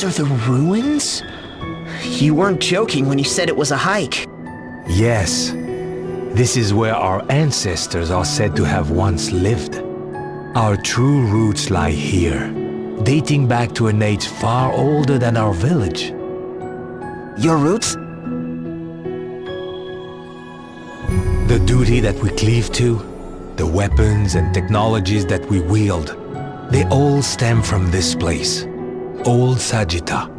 are the ruins? You weren't joking when you said it was a hike. Yes. This is where our ancestors are said to have once lived. Our true roots lie here, dating back to an age far older than our village. Your roots? The duty that we cleave to, the weapons and technologies that we wield, they all stem from this place, Old Sagitta,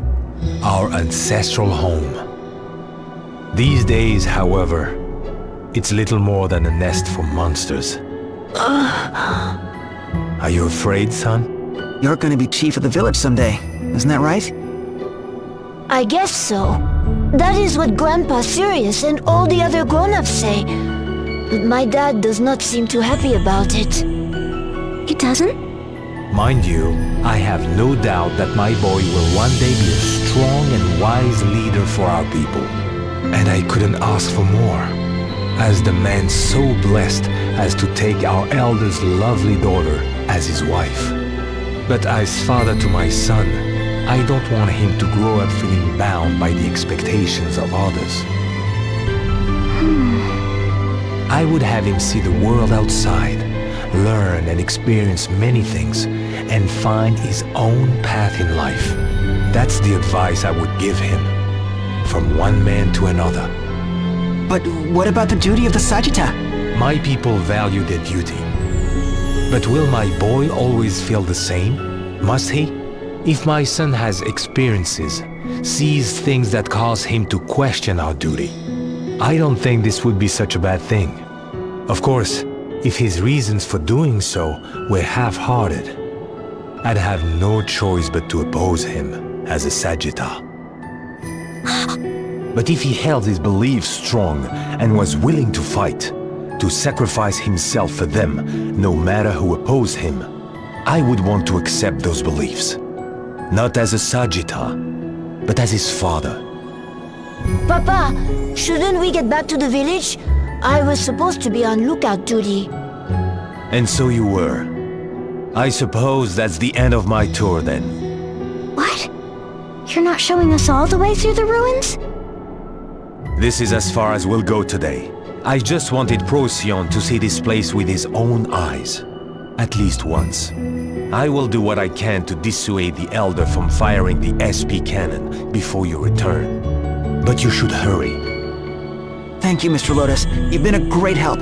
our ancestral home. These days, however, it's little more than a nest for monsters. Are you afraid, son? You're gonna be chief of the village someday, isn't that right? I guess so. That is what Grandpa Sirius and all the other grown-ups say. But my dad does not seem too happy about it. He doesn't? Mind you, I have no doubt that my boy will one day be a strong and wise leader for our people. And I couldn't ask for more, as the man so blessed as to take our elder's lovely daughter as his wife. But as father to my son, I don't want him to grow up feeling bound by the expectations of others. I would have him see the world outside, learn and experience many things, and find his own path in life. That's the advice I would give him, from one man to another. But what about the duty of the Sagitta? My people value their duty. But will my boy always feel the same? Must he? If my son has experiences, sees things that cause him to question our duty, I don't think this would be such a bad thing. Of course, if his reasons for doing so were half-hearted, I'd have no choice but to oppose him as a Sagitta. But if he held his beliefs strong and was willing to fight, to sacrifice himself for them, no matter who opposed him, I would want to accept those beliefs. Not as a Sagitta, but as his father. Papa, shouldn't we get back to the village? I was supposed to be on lookout duty. And so you were. I suppose that's the end of my tour then. What? You're not showing us all the way through the ruins? This is as far as we'll go today. I just wanted Procyon to see this place with his own eyes. At least once. I will do what I can to dissuade the Elder from firing the SP cannon before you return. But you should hurry. Thank you, Mr. Lotus. You've been a great help.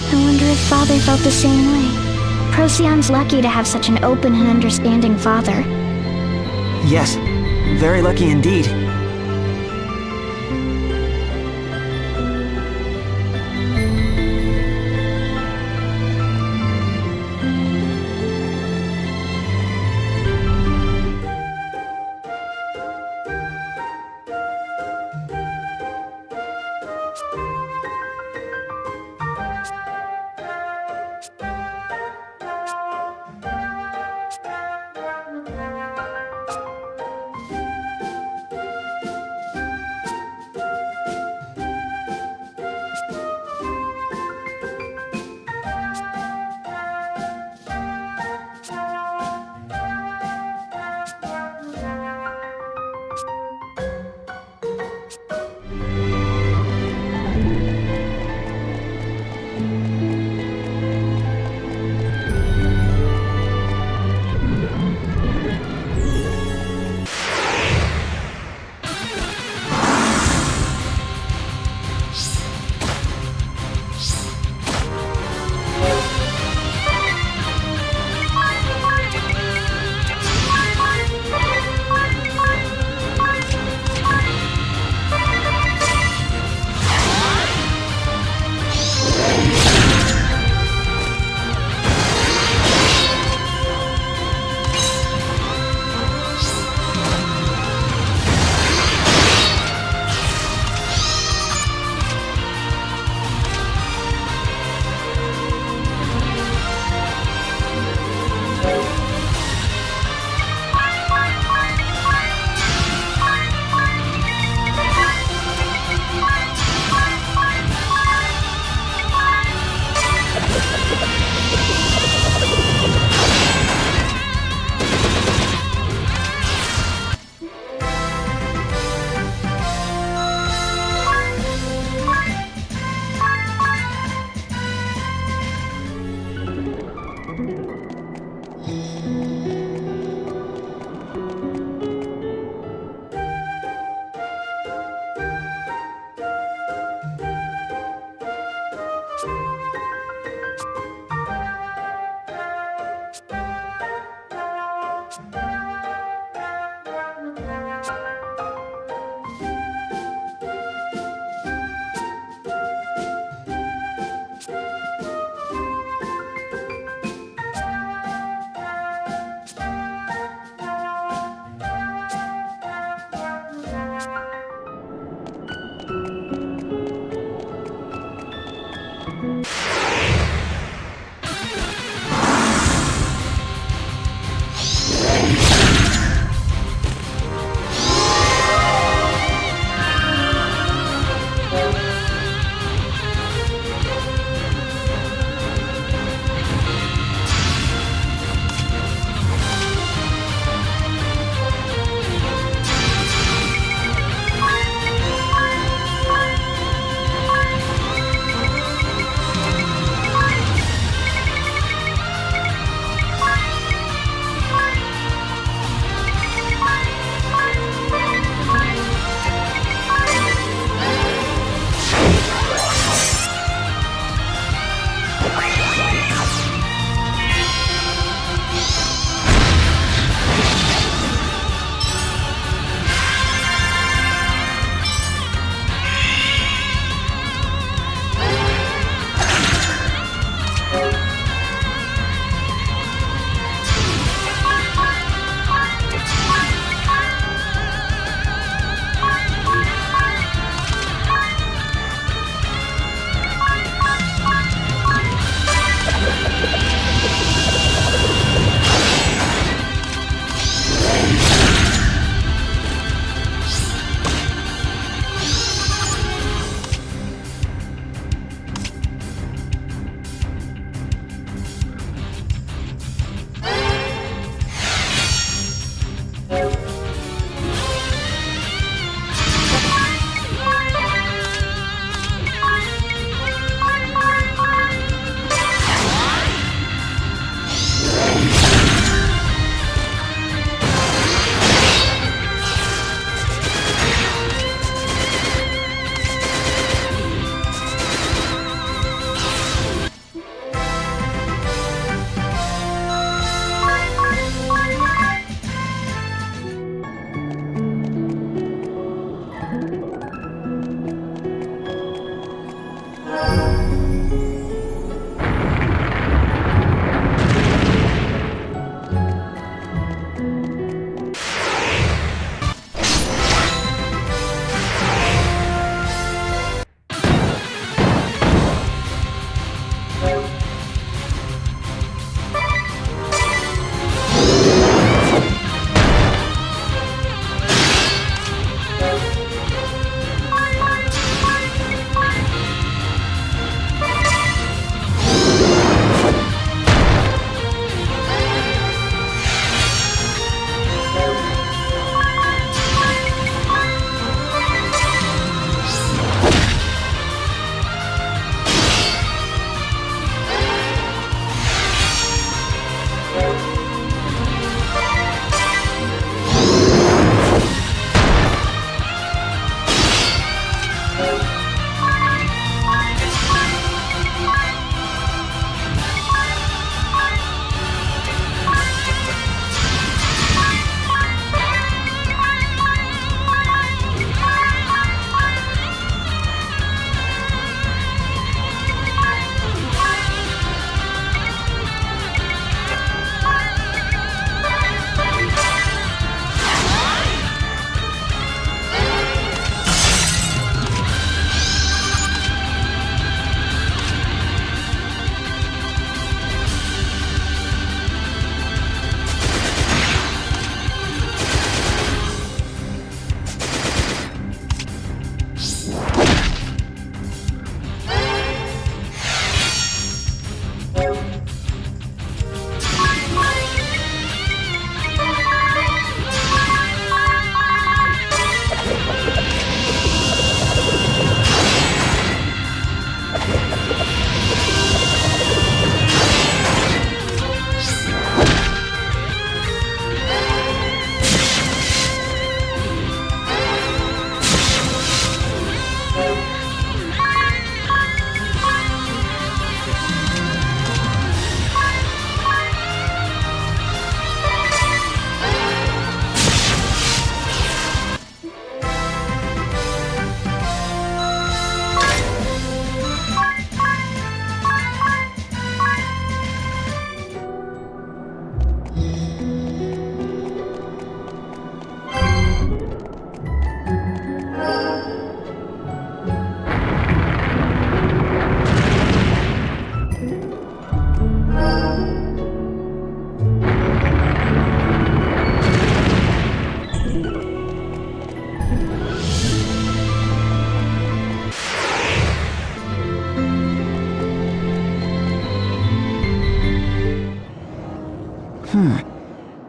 I wonder if Father felt the same way. Procyon's lucky to have such an open and understanding father. Yes, very lucky indeed.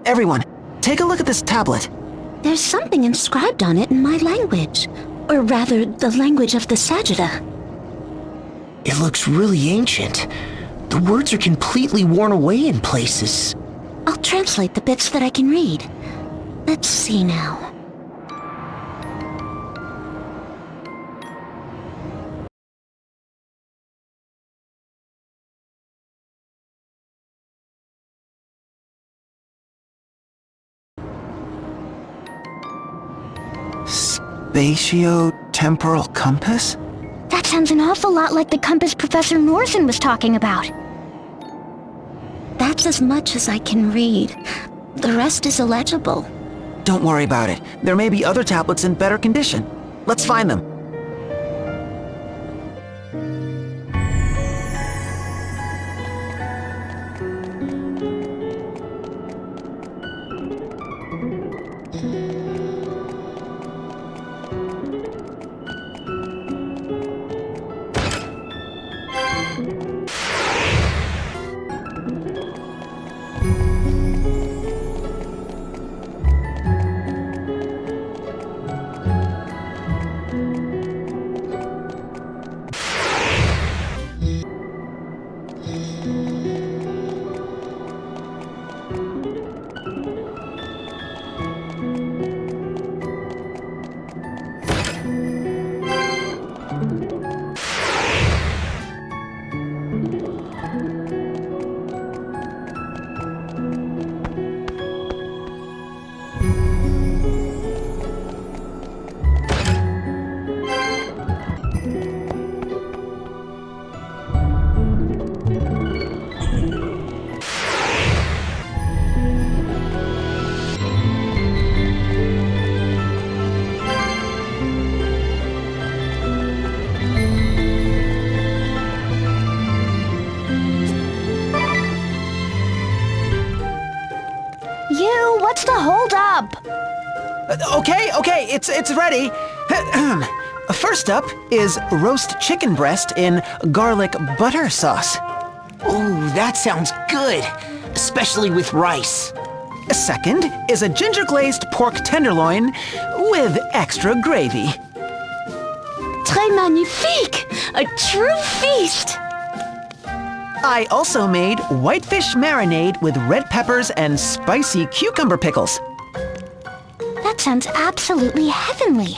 Everyone, take a look at this tablet. There's something inscribed on it in my language. Or rather, the language of the Saggita. It looks really ancient. The words are completely worn away in places. I'll translate the bits that I can read. Let's see now. Spatio-temporal compass? That sounds an awful lot like the compass Professor Norton was talking about. That's as much as I can read. The rest is illegible. Don't worry about it. There may be other tablets in better condition. Let's find them. What's the holdup? Okay, it's ready. First up is roast chicken breast in garlic butter sauce. Oh, that sounds good, especially with rice. Second is a ginger-glazed pork tenderloin with extra gravy. Très magnifique! A true feast! I also made whitefish marinade with red peppers and spicy cucumber pickles. That sounds absolutely heavenly.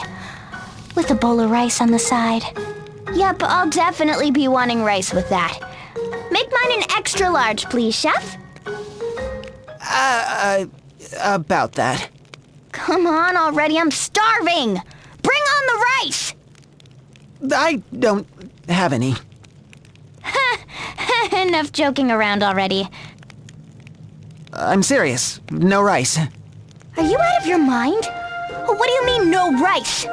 With a bowl of rice on the side. Yep, I'll definitely be wanting rice with that. Make mine an extra large, please, Chef. About that. Come on already, I'm starving! Bring on the rice! I don't have any. Enough joking around already. I'm serious. No rice. Are you out of your mind? What do you mean, no rice?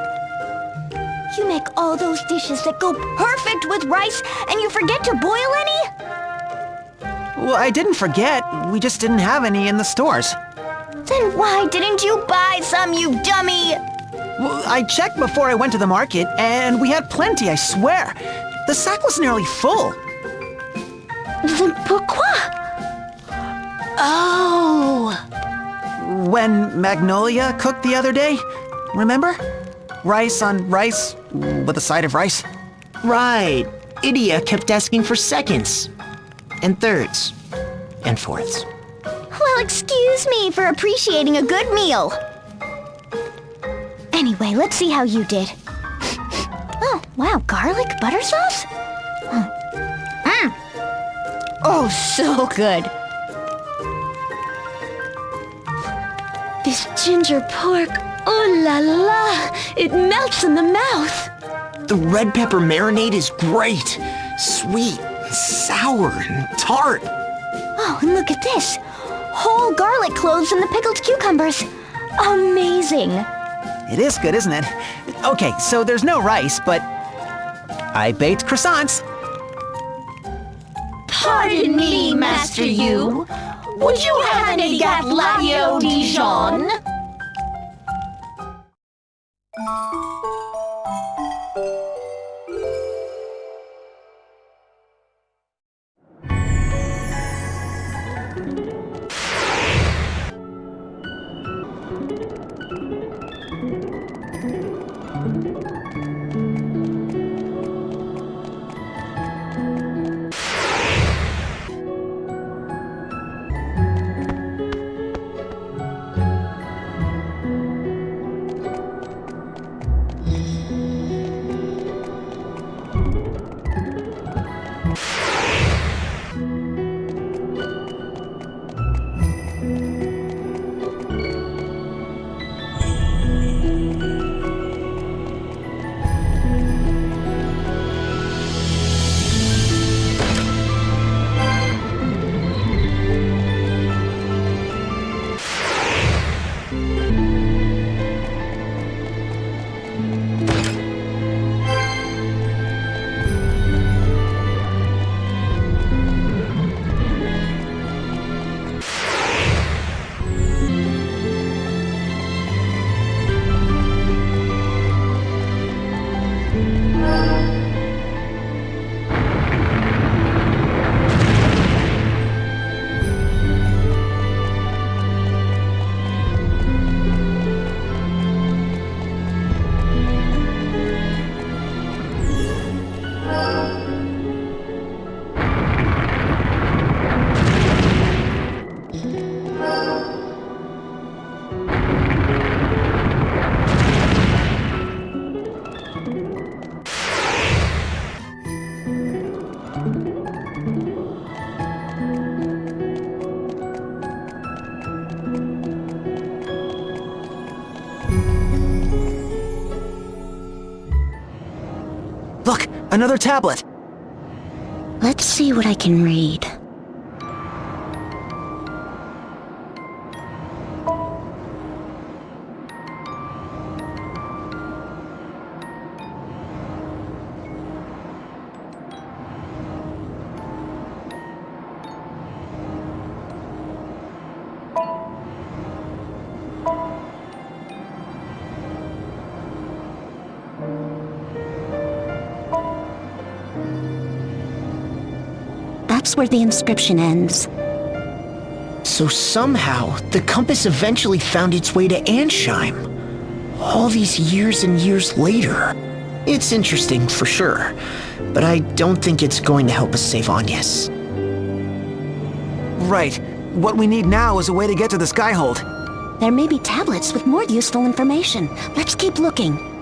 You make all those dishes that go perfect with rice, and you forget to boil any? Well, I didn't forget. We just didn't have any in the stores. Then why didn't you buy some, you dummy? Well, I checked before I went to the market, and we had plenty, I swear. The sack was nearly full. Then pourquoi? Oh! When Magnolia cooked the other day, remember? Rice on rice with a side of rice. Right. Idia kept asking for seconds. And thirds. And fourths. Well, excuse me for appreciating a good meal. Anyway, let's see how you did. Oh, wow, garlic butter sauce? Oh, so good. This ginger pork, oh la la, it melts in the mouth. The red pepper marinade is great. Sweet, and sour, and tart. Oh, and look at this. Whole garlic cloves in the pickled cucumbers. Amazing. It is good, isn't it? Okay, so there's no rice, but I baked croissants. Pardon me, Master Yu. Would you have any Gatlaio Dijon? Another tablet. Let's see what I can read. That's where the inscription ends. So somehow, the compass eventually found its way to Ansheim. All these years and years later. It's interesting, for sure, but I don't think it's going to help us save Agnes. Right. What we need now is a way to get to the Skyhold. There may be tablets with more useful information. Let's keep looking.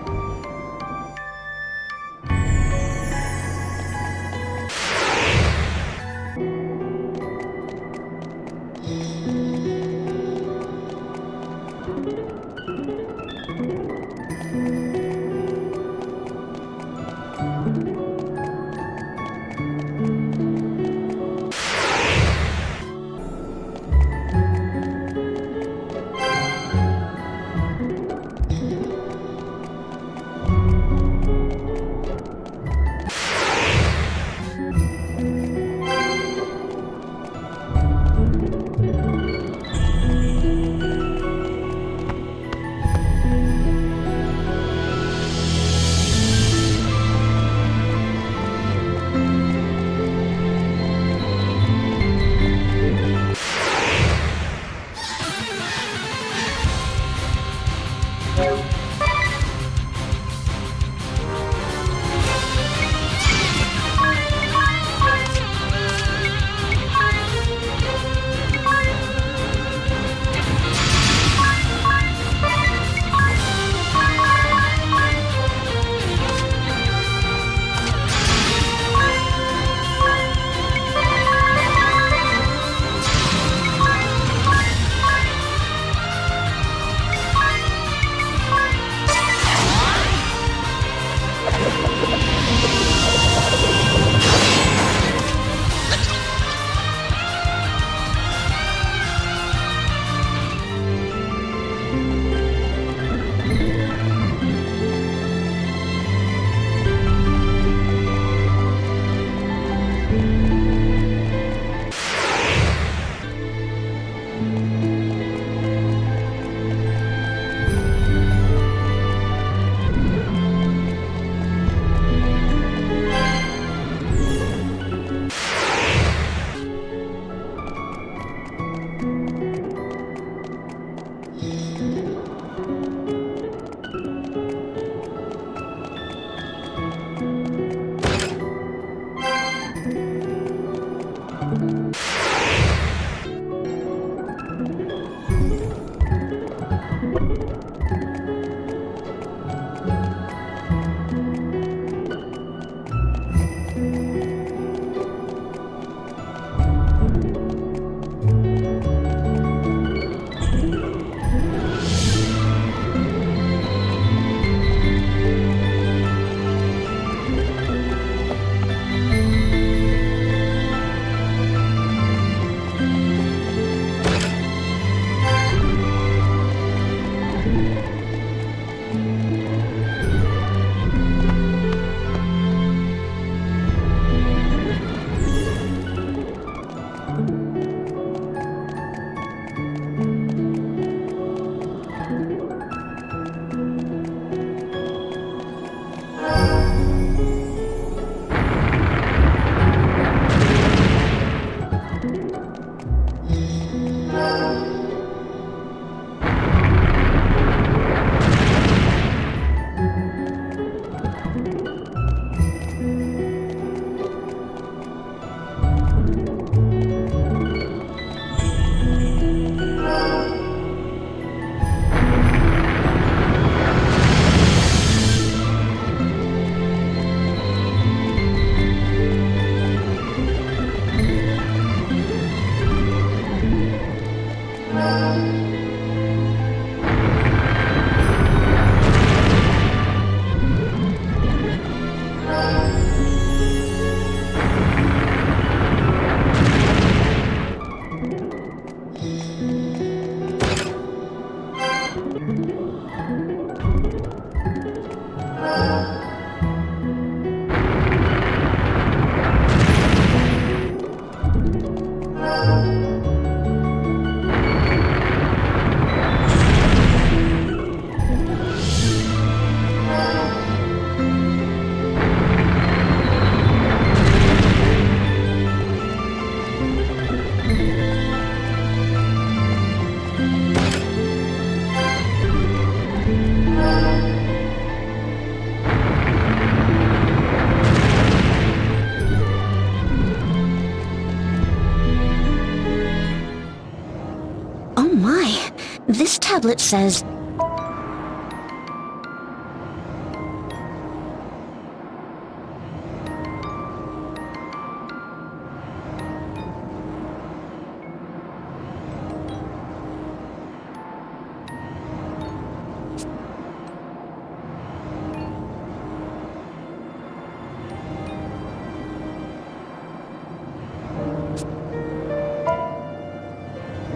This tablet says...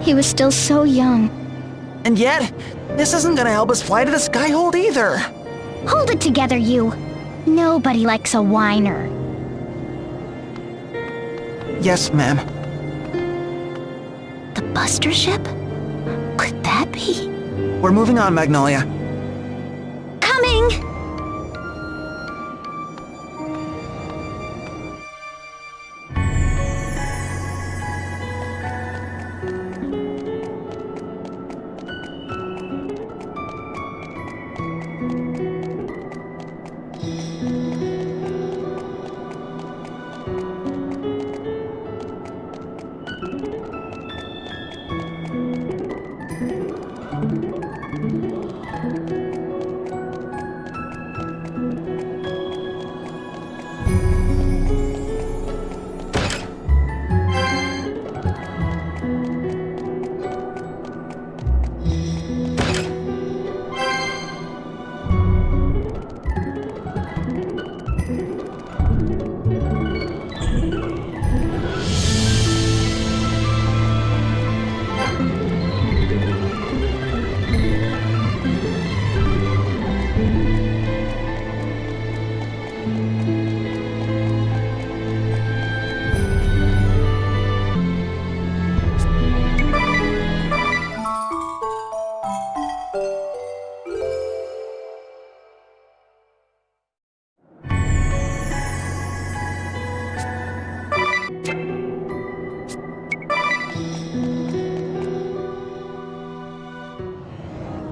He was still so young. And yet, this isn't gonna help us fly to the Skyhold either. Hold it together, you. Nobody likes a whiner. Yes, ma'am. The Buster ship? Could that be? We're moving on, Magnolia. Coming!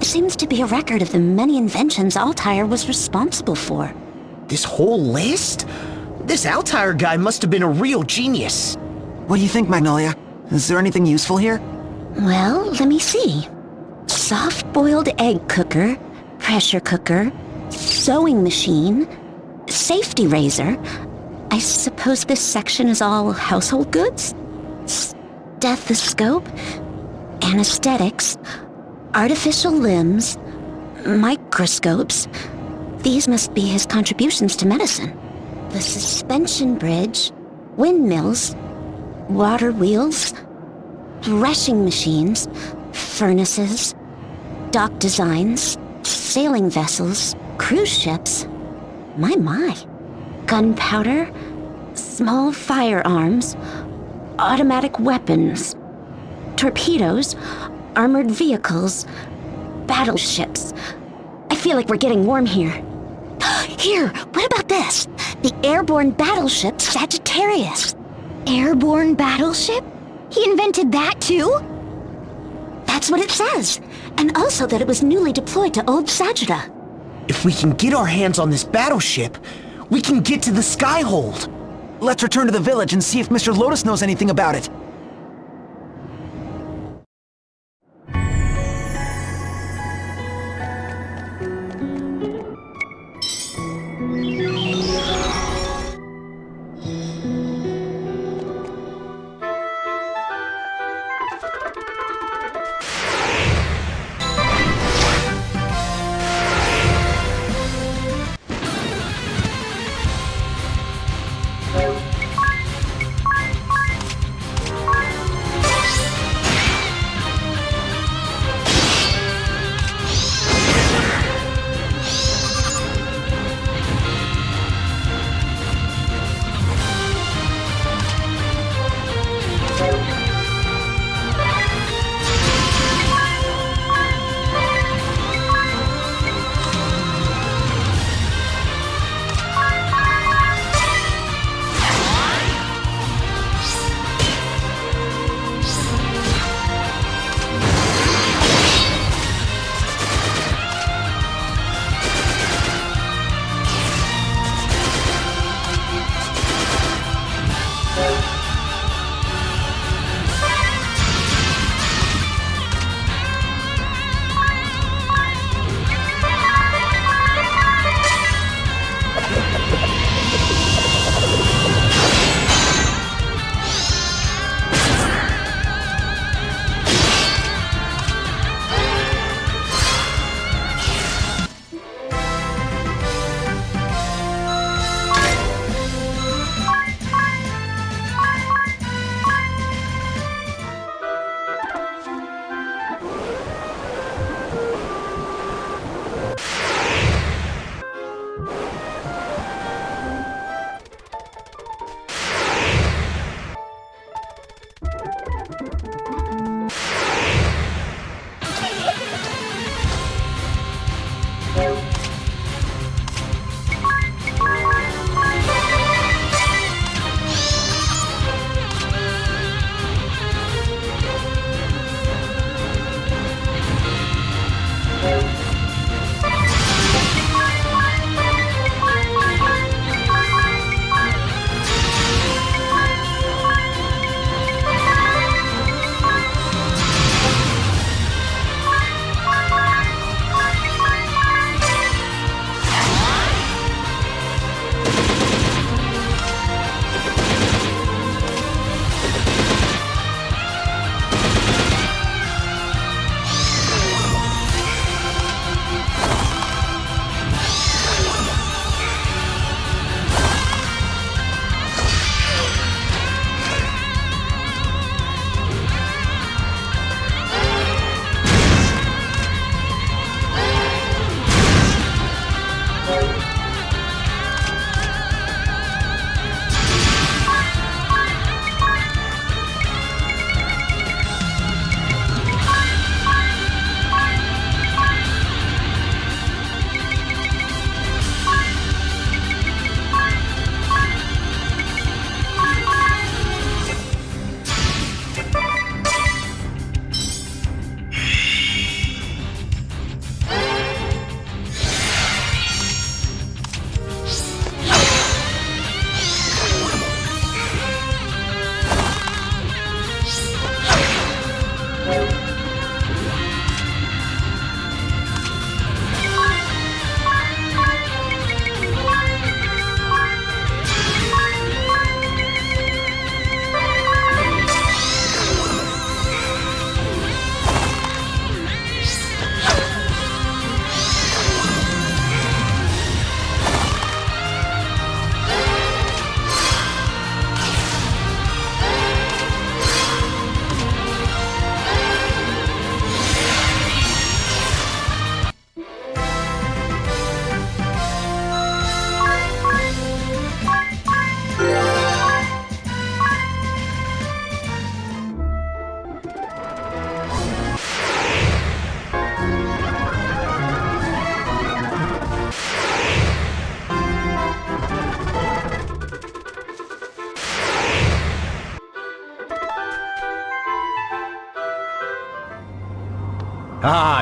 Seems to be a record of the many inventions Altair was responsible for. This whole list? This Altair guy must have been a real genius. What do you think, Magnolia? Is there anything useful here? Well, let me see. Soft-boiled egg cooker, pressure cooker, sewing machine, safety razor. I suppose this section is all household goods? Stethoscope, anesthetics, artificial limbs, microscopes. These must be his contributions to medicine. The suspension bridge, windmills, water wheels, threshing machines, furnaces, dock designs, sailing vessels, cruise ships. My. Gunpowder, small firearms, automatic weapons, torpedoes, armored vehicles, battleships. I feel like we're getting warm here. Here, what about this? The airborne battleship Sagittarius. Airborne battleship? He invented that too? That's what it says. And also that it was newly deployed to Old Sagitta. If we can get our hands on this battleship, we can get to the Skyhold. Let's return to the village and see if Mr. Lotus knows anything about it.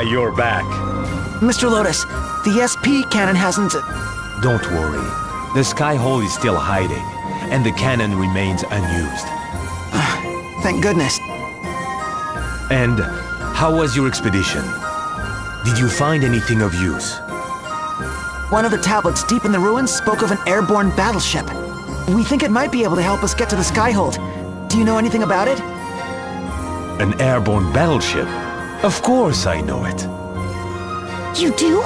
you're back. Mr. Lotus, the SP cannon hasn't... Don't worry. The Skyhole is still hiding, and the cannon remains unused. Thank goodness. And how was your expedition? Did you find anything of use? One of the tablets deep in the ruins spoke of an airborne battleship. We think it might be able to help us get to the Skyhold. Do you know anything about it? An airborne battleship? Of course I know it. You do?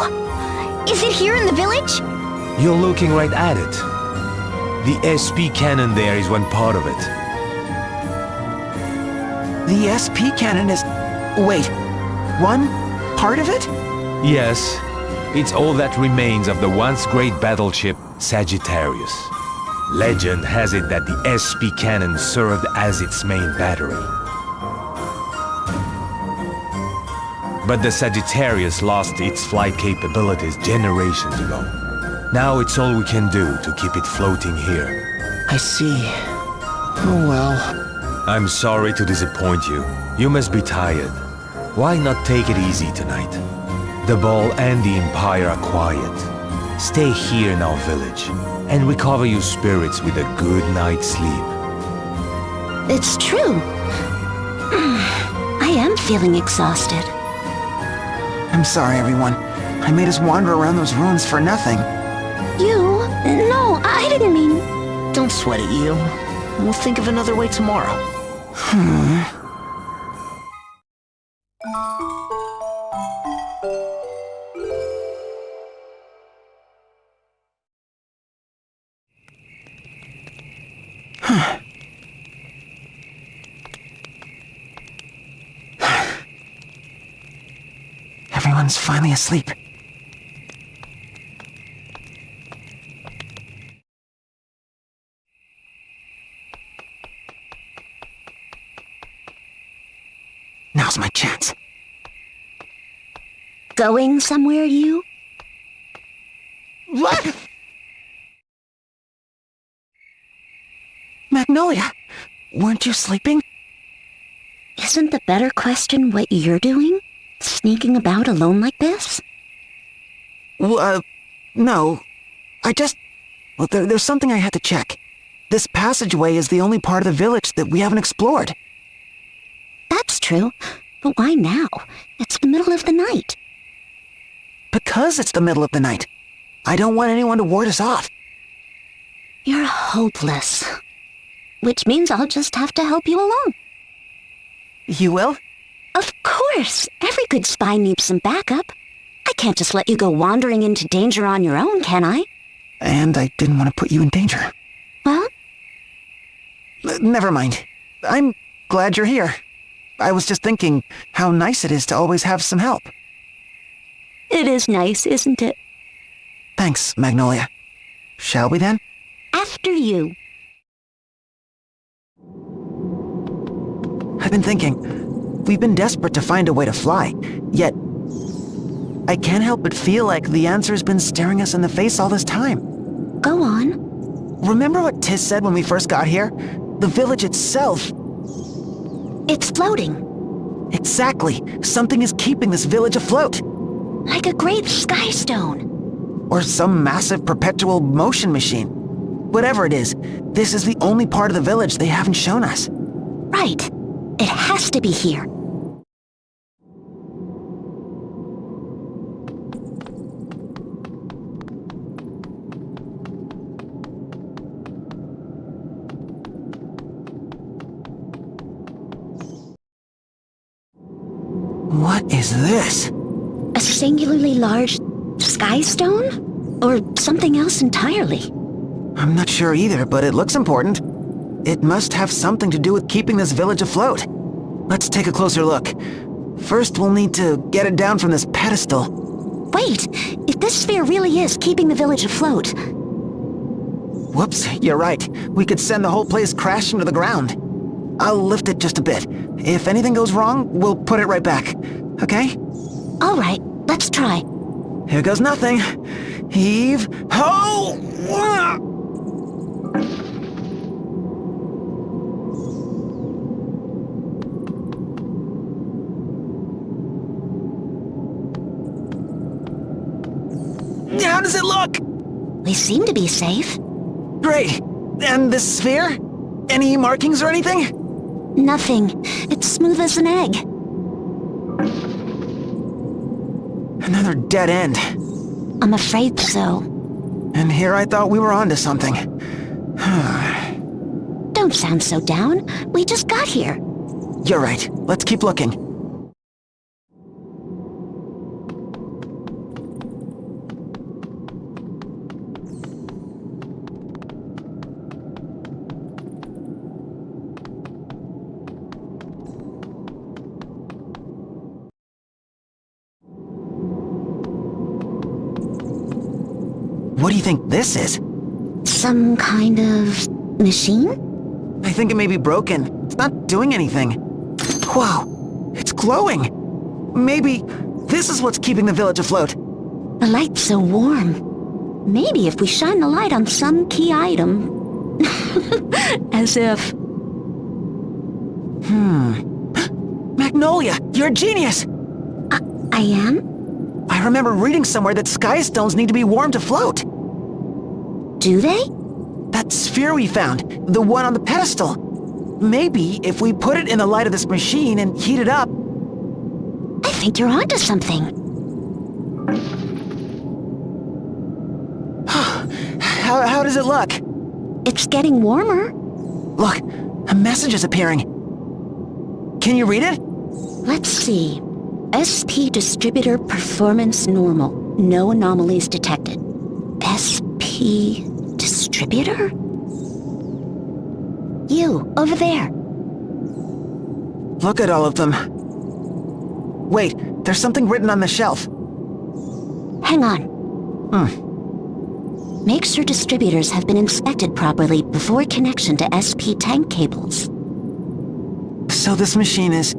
Is it here in the village? You're looking right at it. The SP cannon there is one part of it. The SP cannon is... Wait, one part of it? Yes, it's all that remains of the once great battleship Sagittarius. Legend has it that the SP cannon served as its main battery. But the Sagittarius lost its flight capabilities generations ago. Now it's all we can do to keep it floating here. I see. Oh well. I'm sorry to disappoint you. You must be tired. Why not take it easy tonight? The ball and the Empire are quiet. Stay here in our village and recover your spirits with a good night's sleep. It's true. I am feeling exhausted. I'm sorry, everyone. I made us wander around those ruins for nothing. You? No, I didn't mean... Don't sweat it, you. We'll think of another way tomorrow. Everyone's finally asleep. Now's my chance. Going somewhere, you? What? Magnolia, weren't you sleeping? Isn't the better question what you're doing? Sneaking about alone like this? No. I just... Well, there's something I had to check. This passageway is the only part of the village that we haven't explored. That's true. But why now? It's the middle of the night. Because it's the middle of the night. I don't want anyone to ward us off. You're hopeless. Which means I'll just have to help you along. You will? Of course! Every good spy needs some backup. I can't just let you go wandering into danger on your own, can I? And I didn't want to put you in danger. Well? Never mind. I'm glad you're here. I was just thinking how nice it is to always have some help. It is nice, isn't it? Thanks, Magnolia. Shall we then? After you. I've been thinking, we've been desperate to find a way to fly, yet I can't help but feel like the answer's been staring us in the face all this time. Go on. Remember what Tiz said when we first got here? The village itself. It's floating. Exactly. Something is keeping this village afloat. Like a great sky stone. Or some massive perpetual motion machine. Whatever it is, this is the only part of the village they haven't shown us. Right. It has to be here. What is this? A singularly large sky stone? Or something else entirely? I'm not sure either, but it looks important. It must have something to do with keeping this village afloat. Let's take a closer look. First, we'll need to get it down from this pedestal. Wait! If this sphere really is keeping the village afloat... Whoops, you're right. We could send the whole place crashing to the ground. I'll lift it just a bit. If anything goes wrong, we'll put it right back. Okay? All right, let's try. Here goes nothing. Heave ho! How does it look? We seem to be safe. Great. And this sphere? Any markings or anything? Nothing. It's smooth as an egg. Another dead end. I'm afraid so. And here I thought we were onto something. Don't sound so down. We just got here. You're right. Let's keep looking. What do you think this is? Some kind of machine? I think it may be broken. It's not doing anything. Whoa, it's glowing. Maybe this is what's keeping the village afloat. The light's so warm. Maybe if we shine the light on some key item. As if... Magnolia, you're a genius! I am? I remember reading somewhere that sky stones need to be warm to float. Do they? That sphere we found, the one on the pedestal. Maybe if we put it in the light of this machine and heat it up... I think you're onto something. How does it look? It's getting warmer. Look, a message is appearing. Can you read it? Let's see. SP distributor performance normal. No anomalies detected. SP distributor? You, over there. Look at all of them. Wait, there's something written on the shelf. Hang on. Make sure distributors have been inspected properly before connection to SP tank cables. So this machine is...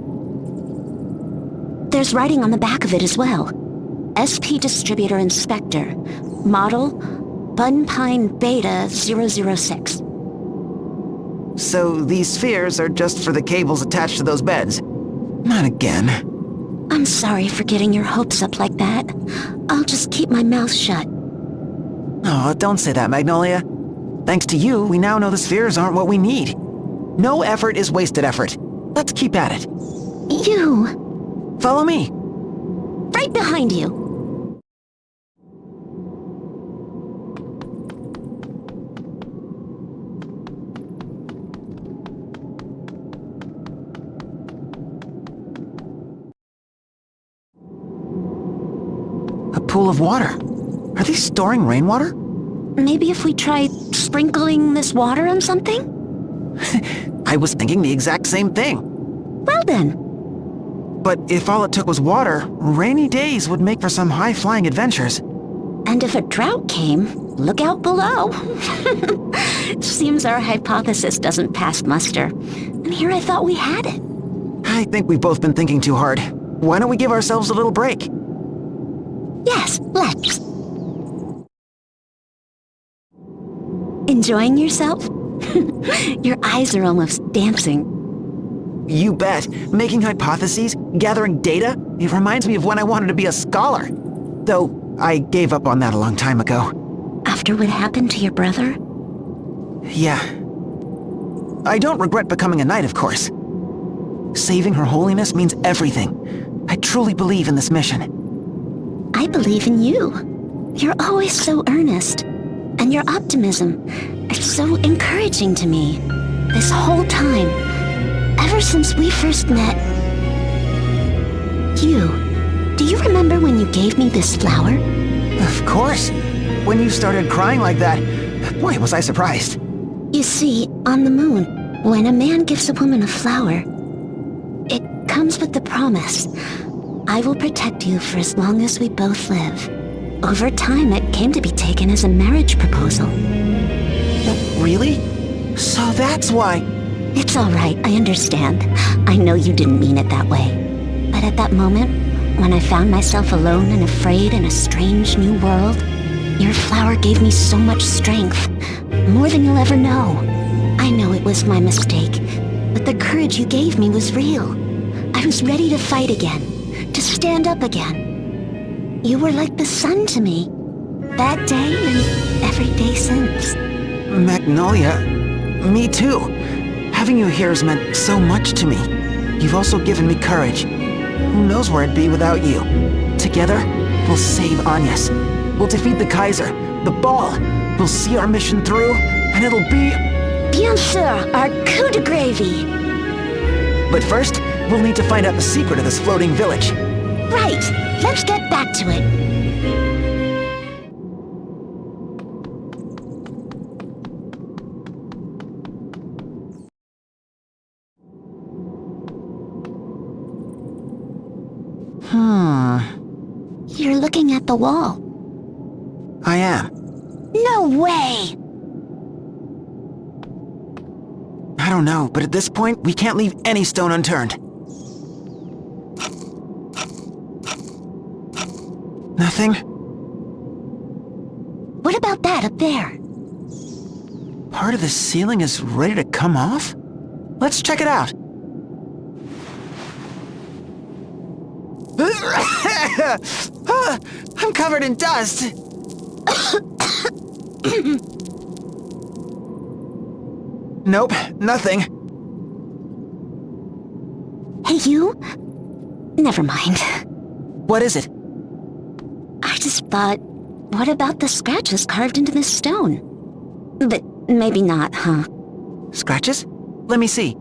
There's writing on the back of it as well. SP Distributor Inspector. Model, Bunpine Beta 006. So these spheres are just for the cables attached to those beds. Not again. I'm sorry for getting your hopes up like that. I'll just keep my mouth shut. Oh, don't say that, Magnolia. Thanks to you, we now know the spheres aren't what we need. No effort is wasted effort. Let's keep at it. You! Follow me. Right behind you! A pool of water. Are they storing rainwater? Maybe if we try sprinkling this water on something? I was thinking the exact same thing. Well then. But if all it took was water, rainy days would make for some high-flying adventures. And if a drought came, look out below. Seems our hypothesis doesn't pass muster. And here I thought we had it. I think we've both been thinking too hard. Why don't we give ourselves a little break? Yes, let's. Enjoying yourself? Your eyes are almost dancing. You bet. Making hypotheses, gathering data, it reminds me of when I wanted to be a scholar. Though, I gave up on that a long time ago. After what happened to your brother? Yeah. I don't regret becoming a knight, of course. Saving Her Holiness means everything. I truly believe in this mission. I believe in you. You're always so earnest. And your optimism is so encouraging to me. This whole time. Ever since we first met. Do you remember when you gave me this flower? Of course. When you started crying like that, boy, was I surprised. You see, on the moon, when a man gives a woman a flower, it comes with the promise, I will protect you for as long as we both live. Over time, it came to be taken as a marriage proposal. Really? So that's why... It's all right, I understand. I know you didn't mean it that way. But at that moment, when I found myself alone and afraid in a strange new world, your flower gave me so much strength. More than you'll ever know. I know it was my mistake, but the courage you gave me was real. I was ready to fight again, to stand up again. You were like the sun to me. that day and every day since. Magnolia, me too. Having you here has meant so much to me. You've also given me courage. Who knows where I'd be without you? Together, we'll save Agnes. We'll defeat the Kaiser, the Ball. We'll see our mission through, and it'll be... Bien sûr, our coup de gravy. But first, we'll need to find out the secret of this floating village. Right, let's get back to it. You're looking at the wall. I am. No way! I don't know, but at this point, we can't leave any stone unturned. Nothing? What about that up there? Part of the ceiling is ready to come off? Let's check it out. I'm covered in dust. Nope, nothing. Hey, you? Never mind. What is it? I just thought, what about the scratches carved into this stone? But maybe not, huh? Scratches? Let me see.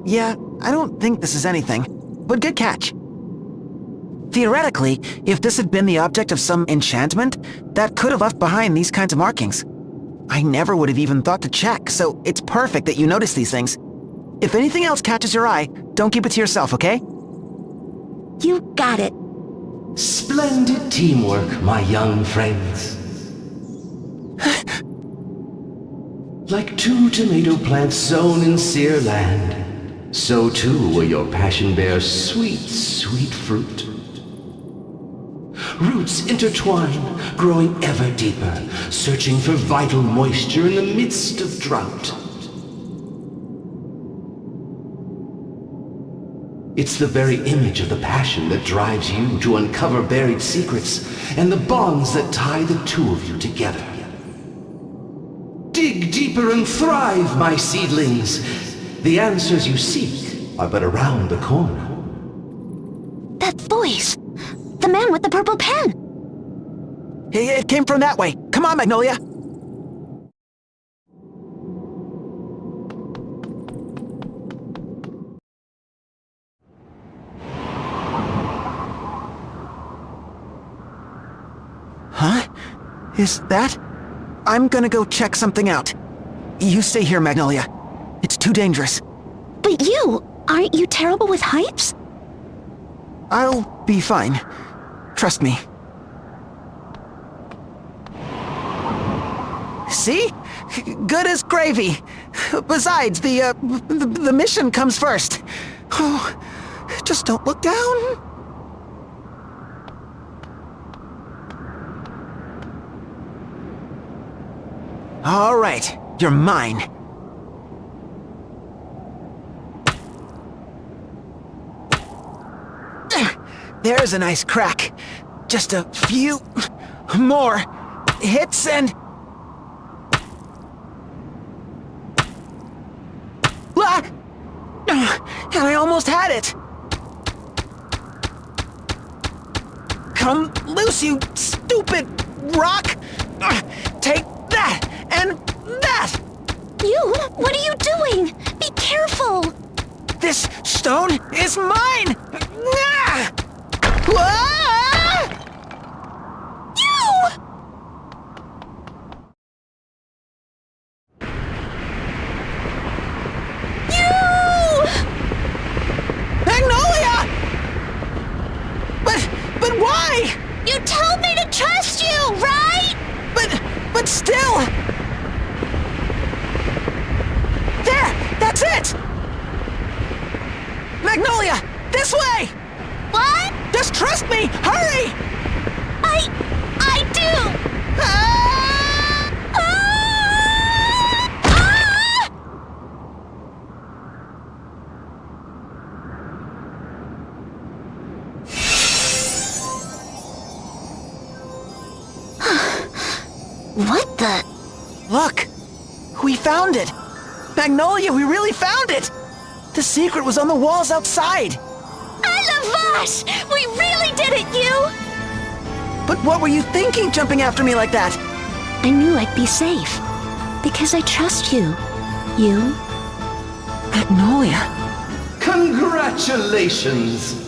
Yeah, I don't think this is anything. But good catch. Theoretically, if this had been the object of some enchantment, that could have left behind these kinds of markings. I never would have even thought to check, so it's perfect that you notice these things. If anything else catches your eye, don't keep it to yourself, okay? You got it. Splendid teamwork, my young friends. Like two tomato plants sown in sere land, so too will your passion bear sweet, sweet fruit. Roots intertwine, growing ever deeper, searching for vital moisture in the midst of drought. It's the very image of the passion that drives you to uncover buried secrets and the bonds that tie the two of you together. Dig deeper and thrive, my seedlings. The answers you seek are but around the corner. That voice! The man with the purple pen! It came from that way. Come on, Magnolia! Huh? Is that? I'm gonna go check something out. You stay here, Magnolia. It's too dangerous. But you! Aren't you terrible with heights? I'll be fine. Trust me. See? Good as gravy. Besides, the mission comes first. Oh, just don't look down. All right, you're mine. There's a nice crack. Just a few more hits and... Ah! And I almost had it. Come loose, you stupid rock! Take that and that! You? What are you doing? Be careful! This stone is mine! Ah! Ah! You! Magnolia! But why? You told me to trust you, right? But still... There! That's it! Magnolia! This way! What? Just trust me! Hurry! I do! Ah! Ah! Ah! What the? Look! We found it! Magnolia, we really found it! The secret was on the walls outside! I love us! We really did it, you! But what were you thinking jumping after me like that? I knew I'd be safe. Because I trust you. You? Magnolia? Congratulations!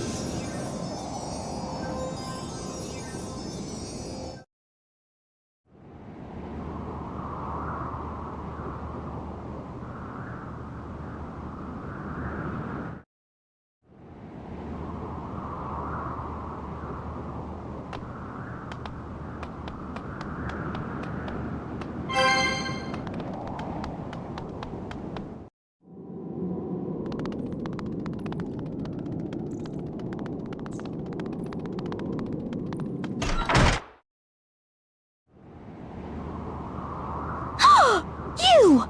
You!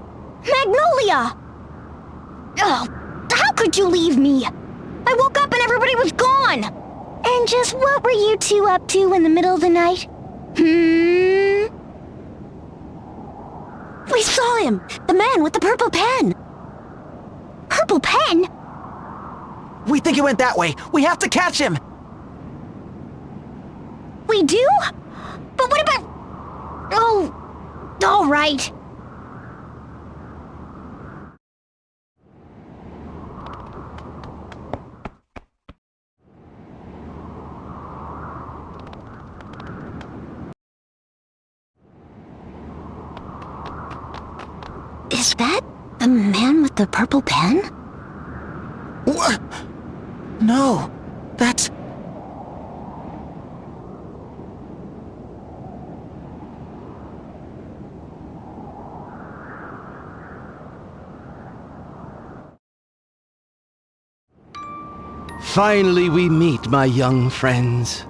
Magnolia! Oh, how could you leave me? I woke up and everybody was gone! And just what were you two up to in the middle of the night? We saw him! The man with the purple pen! Purple pen? We think it went that way. We have to catch him! We do? But what about... Oh, all right. Is that the man with the purple pen? What? No, that's... Finally we meet, my young friends.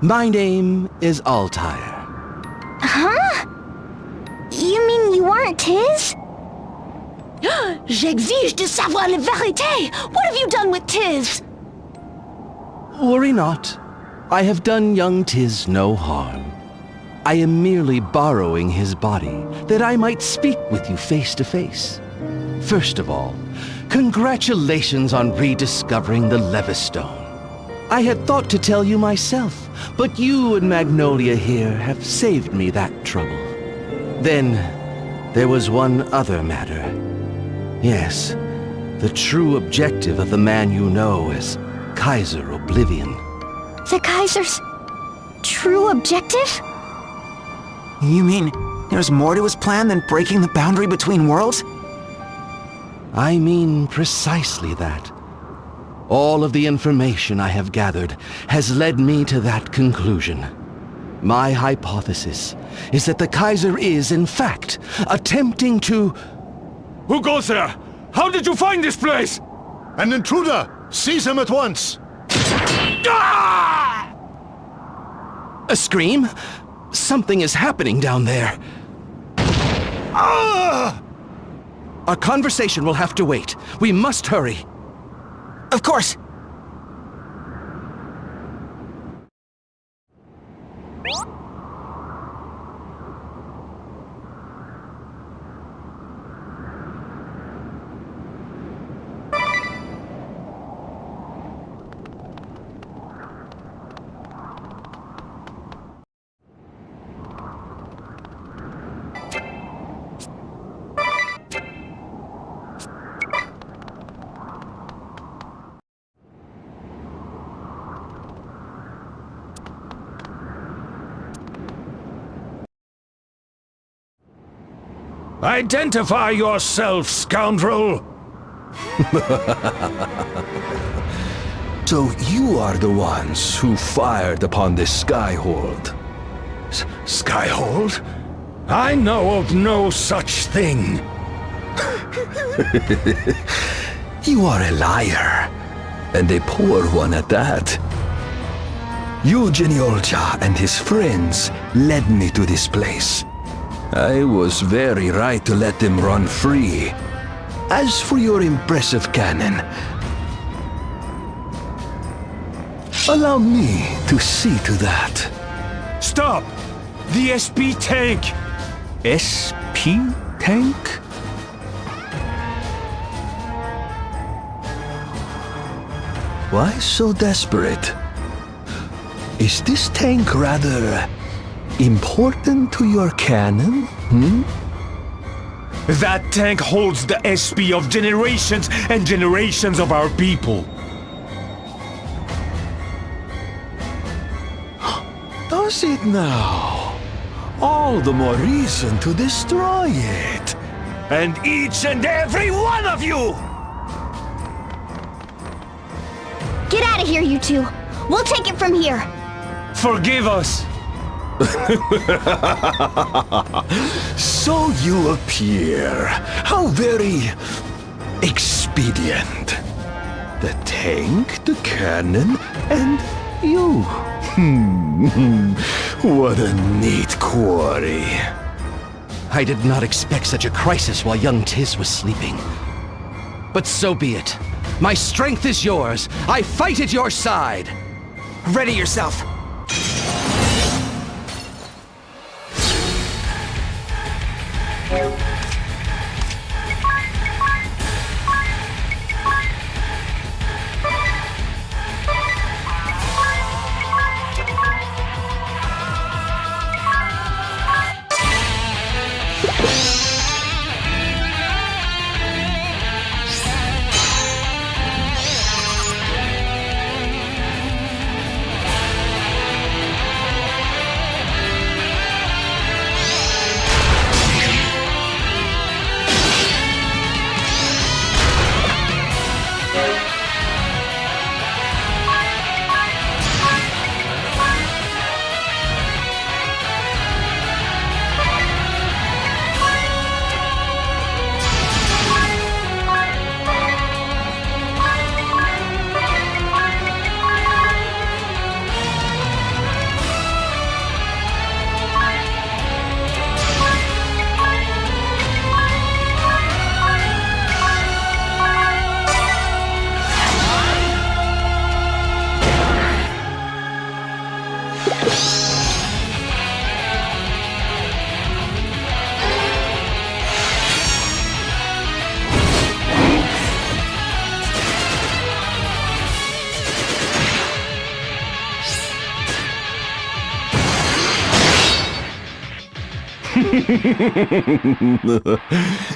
My name is Altair. Huh? You mean you aren't Tiz? J'exige de savoir la vérité! What have you done with Tiz? Worry not. I have done young Tiz no harm. I am merely borrowing his body, that I might speak with you face to face. First of all, congratulations on rediscovering the Levistone. I had thought to tell you myself, but you and Magnolia here have saved me that trouble. Then, there was one other matter. Yes, the true objective of the man you know as Kaiser Oblivion. The Kaiser's true objective? You mean there's more to his plan than breaking the boundary between worlds? I mean precisely that. All of the information I have gathered has led me to that conclusion. My hypothesis is that the Kaiser is, in fact, attempting to... Who goes there? How did you find this place? An intruder! Seize him at once! Ah! A scream? Something is happening down there. Ah! Our conversation will have to wait. We must hurry. Of course! Identify yourself, scoundrel! So you are the ones who fired upon this Skyhold. Skyhold? I know of no such thing. You are a liar, and a poor one at that. Eugene Olcha and his friends led me to this place. I was very right to let them run free. As for your impressive cannon, allow me to see to that. Stop! The SP tank! SP tank? Why so desperate? Is this tank rather important to your canon? That tank holds the SP of generations and generations of our people. Does it now? All the more reason to destroy it. And each and every one of you! Get out of here, you two. We'll take it from here. Forgive us! So you appear. How very expedient. The tank, the cannon, and you. What a neat quarry. I did not expect such a crisis while young Tiz was sleeping. But so be it. My strength is yours. I fight at your side. Ready yourself.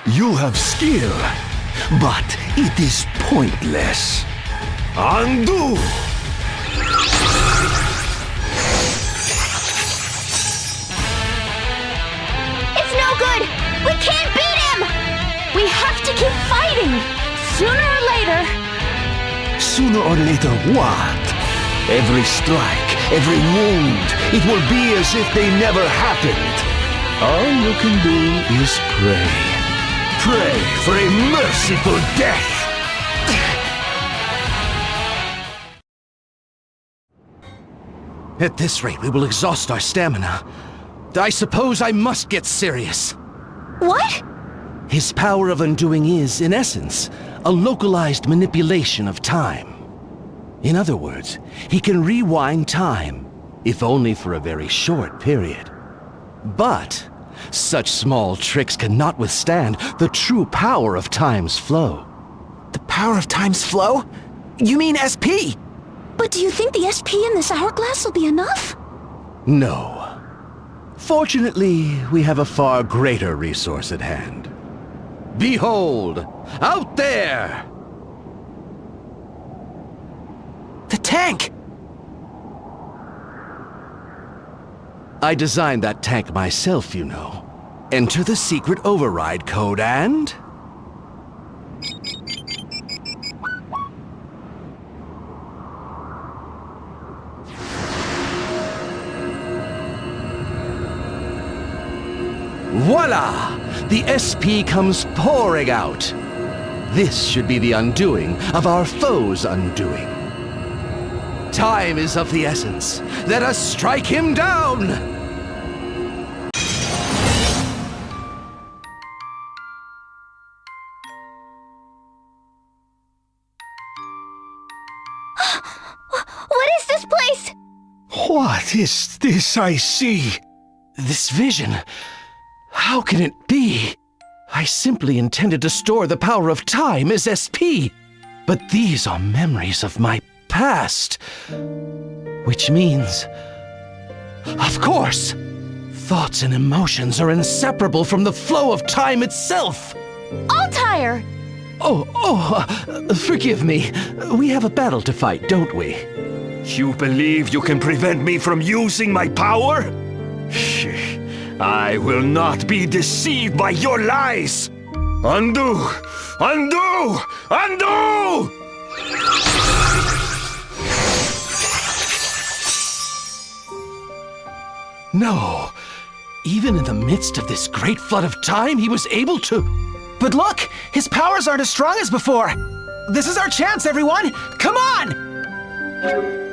You have skill, but it is pointless. Undo! It's no good! We can't beat him! We have to keep fighting! Sooner or later... Sooner or later what? Every strike, every wound, it will be as if they never happened. All you can do is pray. Pray for a merciful death! At this rate, we will exhaust our stamina. I suppose I must get serious. What? His power of undoing is, in essence, a localized manipulation of time. In other words, he can rewind time, if only for a very short period. But such small tricks cannot withstand the true power of time's flow. The power of time's flow? You mean SP? But do you think the SP in this hourglass will be enough? No. Fortunately, we have a far greater resource at hand. Behold! Out there! The tank! I designed that tank myself, you know. Enter the secret override code and... Voila! The SP comes pouring out. This should be the undoing of our foe's undoing. Time is of the essence. Let us strike him down! What is this place? What is this I see? This vision... How can it be? I simply intended to store the power of time as SP. But these are memories of my past. Which means... Of course! Thoughts and emotions are inseparable from the flow of time itself! Altair! Forgive me. We have a battle to fight, don't we? You believe you can prevent me from using my power? I will not be deceived by your lies! Undo! Undo! Undo! No. Even in the midst of this great flood of time, he was able to... But look! His powers aren't as strong as before! This is our chance, everyone! Come on!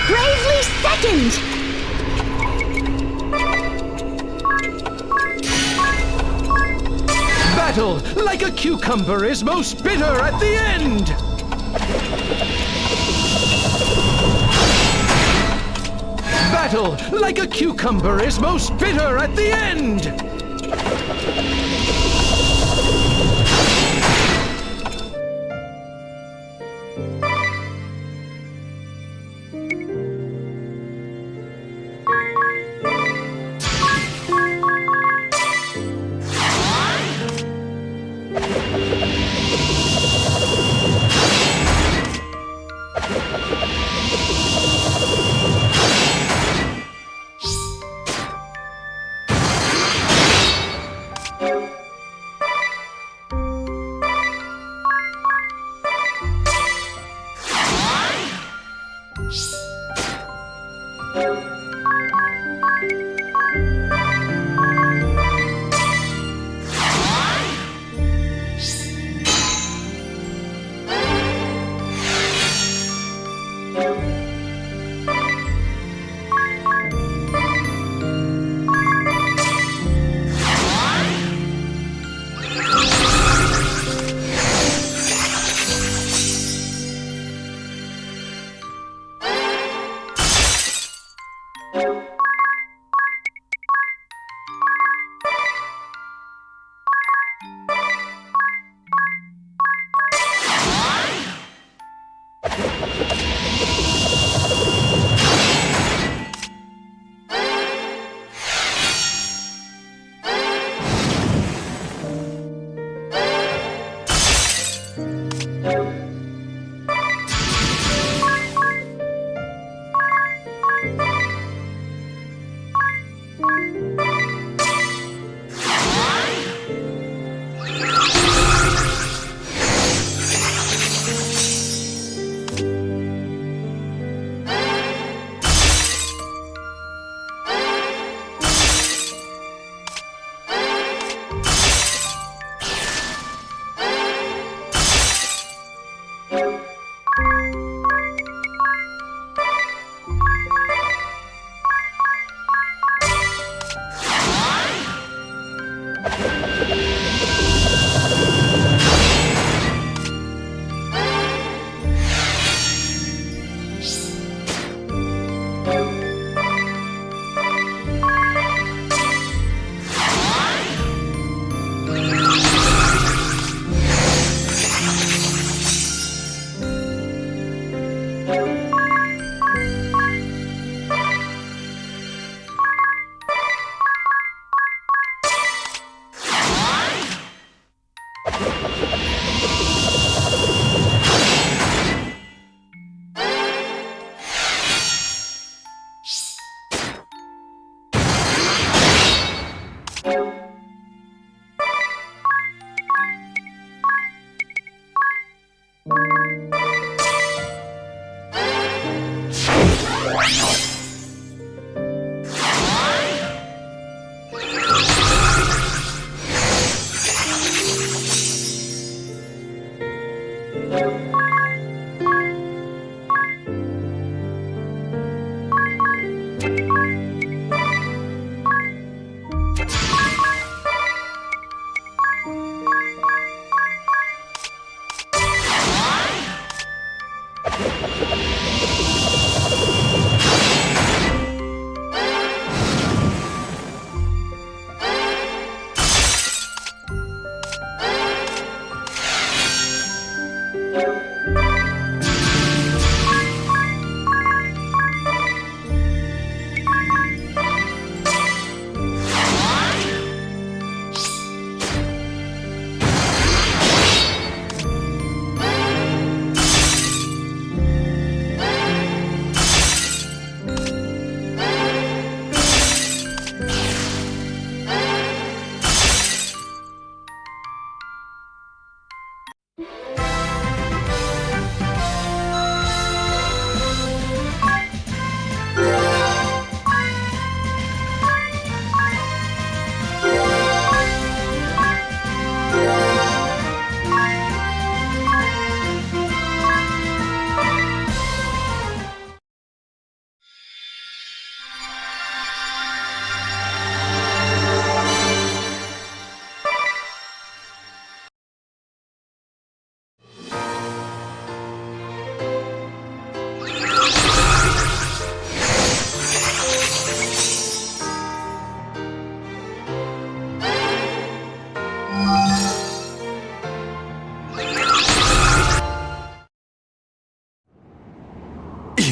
Bravely second! Battle, like a cucumber, is most bitter at the end! Battle, like a cucumber, is most bitter at the end!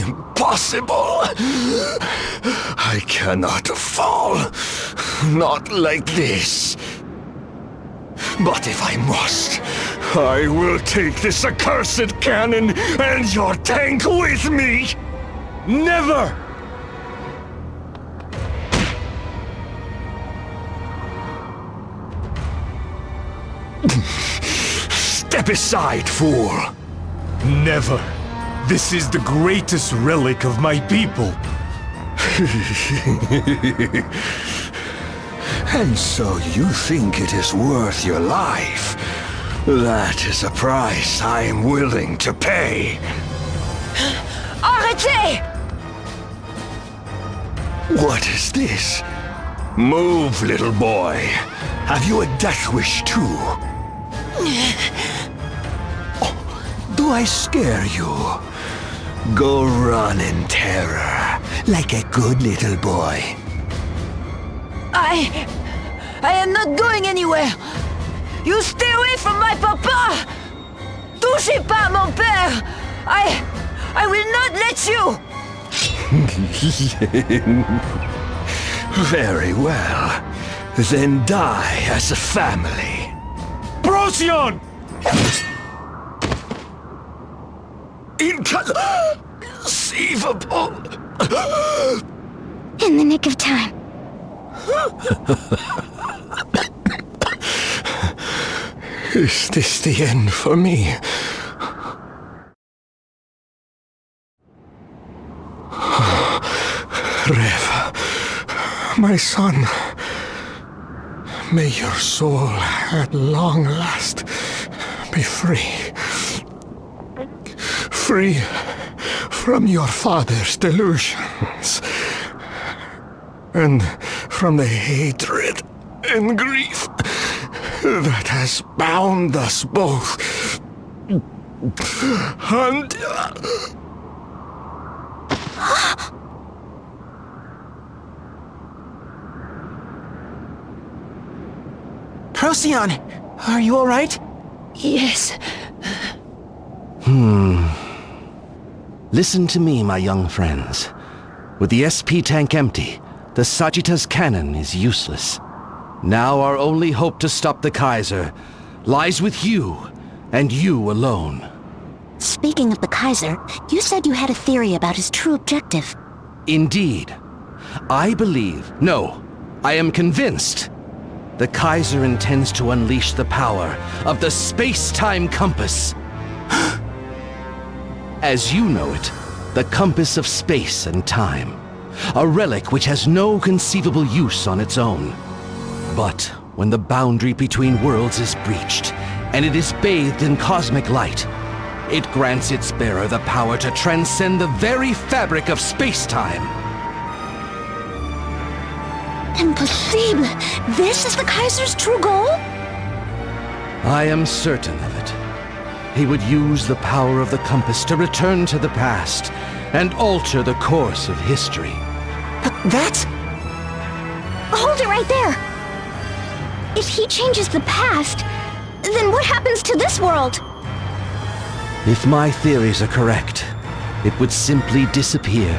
Impossible! I cannot fall. Not like this. But if I must, I will take this accursed cannon and your tank with me! Never! Step aside, fool! Never! This is the greatest relic of my people! And so you think it is worth your life? That is a price I am willing to pay. Arrêtez! What is this? Move, little boy. Have you a death wish too? Oh, do I scare you? Go run in terror, like a good little boy. I am not going anywhere. You stay away from my papa! Touchez pas mon père! I will not let you! Very well. Then die as a family. Procyon! Inconceivable! In the nick of time. Is this the end for me? Rev, my son, may your soul at long last be free. Free from your father's delusions, and from the hatred and grief that has bound us both. And... Procyon, are you all right? Yes. Listen to me, my young friends. With the SP tank empty, the Sagitta's cannon is useless. Now our only hope to stop the Kaiser lies with you, and you alone. Speaking of the Kaiser, you said you had a theory about his true objective. Indeed. I believe, no, I am convinced, the Kaiser intends to unleash the power of the space-time compass. As you know it, the compass of space and time. A relic which has no conceivable use on its own. But when the boundary between worlds is breached, and it is bathed in cosmic light, it grants its bearer the power to transcend the very fabric of space-time. Impossible! This is the Kaiser's true goal? I am certain of it. He would use the power of the compass to return to the past and alter the course of history. But that's... Hold it right there! If he changes the past, then what happens to this world? If my theories are correct, it would simply disappear,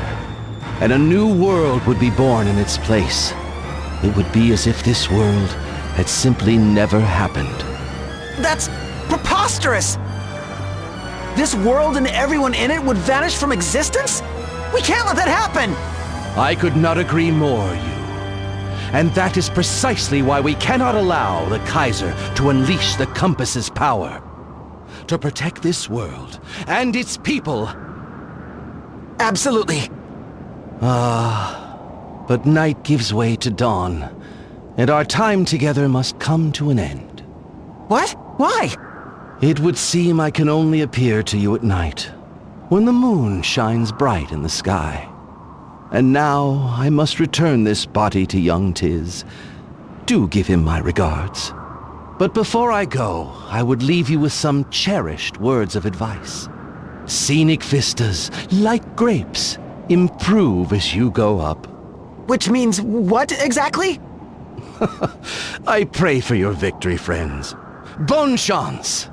and a new world would be born in its place. It would be as if this world had simply never happened. that's preposterous! This world and everyone in it would vanish from existence? We can't let that happen! I could not agree more, you. And that is precisely why we cannot allow the Kaiser to unleash the compass's power. To protect this world and its people. Absolutely. But night gives way to dawn, and our time together must come to an end. What? Why? It would seem I can only appear to you at night, when the moon shines bright in the sky. And now I must return this body to young Tiz. Do give him my regards. But before I go, I would leave you with some cherished words of advice. Scenic vistas, like grapes, improve as you go up. Which means what exactly? I pray for your victory, friends. Bonne chance!